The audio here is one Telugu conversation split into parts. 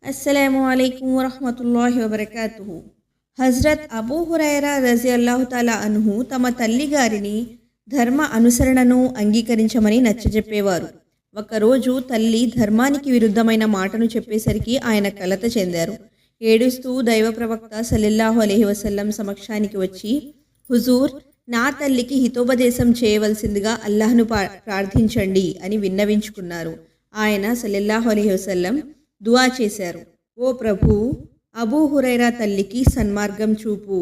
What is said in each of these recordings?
అస్సలాము అలైకుం వరహ్మతుల్లాహి వబరకాతుహు. హజ్రత్ అబూ హురైరా రజియల్లాహు తాలా అన్హు తమ తల్లి గారిని ధర్మ అనుసరణను అంగీకరించమని నచ్చజెప్పేవారు. ఒకరోజు తల్లి ధర్మానికి విరుద్ధమైన మాటను చెప్పేసరికి ఆయన కలత చెందారు. ఏడుస్తూ దైవ ప్రవక్త సల్లల్లాహు అలైహి వసల్లం సమక్షానికి వచ్చి, హుజూర్, నా తల్లికి హితోపదేశం చేయవలసిందిగా అల్లాహ్ను ప్రార్థించండి అని విన్నవించుకున్నారు. ఆయన సల్లల్లాహు అలైహి వసల్లం దుఆ చేశారు. ఓ ప్రభూ, అబూ హురైరా తల్లికి సన్మార్గం చూపు.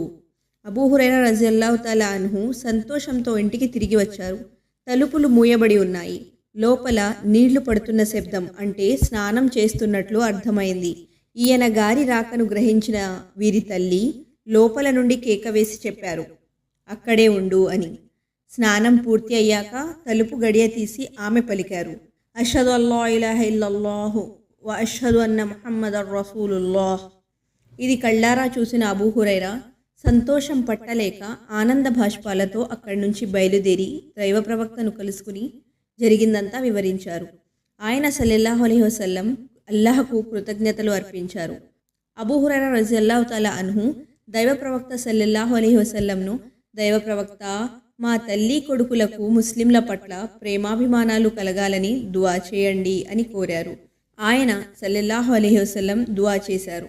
అబూ హురైరా రజియల్లాహు తాలా అన్హు సంతోషంతో ఇంటికి తిరిగి వచ్చారు. తలుపులు మూయబడి ఉన్నాయి. లోపల నీళ్లు పడుతున్న శబ్దం, అంటే స్నానం చేస్తున్నట్లు అర్థమైంది. ఈయన గారి రాకను గ్రహించిన వీరి తల్లి లోపల నుండి కేక వేసి చెప్పారు, అక్కడే ఉండు అని. స్నానం పూర్తి అయ్యాక తలుపు గడియ తీసి ఆమె పలికారు, అష్హదు అల్లా ఇలాహ ఇల్లల్లాహు వ అష్హదు అన్న ముహమ్మదర్ రసూలుల్లాహ్. ఇది కళ్ళారా చూసిన అబూ హురైరా సంతోషం పట్టలేక ఆనంద భాష్పాలతో అక్కడి నుంచి బయలుదేరి దైవ ప్రవక్తను కలుసుకుని జరిగిందంతా వివరించారు. ఆయన సల్లల్లాహు అలైహి వసల్లం అల్లాహకు కృతజ్ఞతలు అర్పించారు. అబూ హురైరా రజియల్లాహు తాలా అన్హు దైవ ప్రవక్త సల్లల్లాహు అలైహి వసల్లంను, దైవ ప్రవక్త, మా తల్లి కొడుకులకు ముస్లింల పట్ల ప్రేమాభిమానాలు కలగాలని దుఆ చేయండి అని కోరారు. ఆయన సల్లల్లాహు అలైహి వసల్లం దుఆ చేశారు.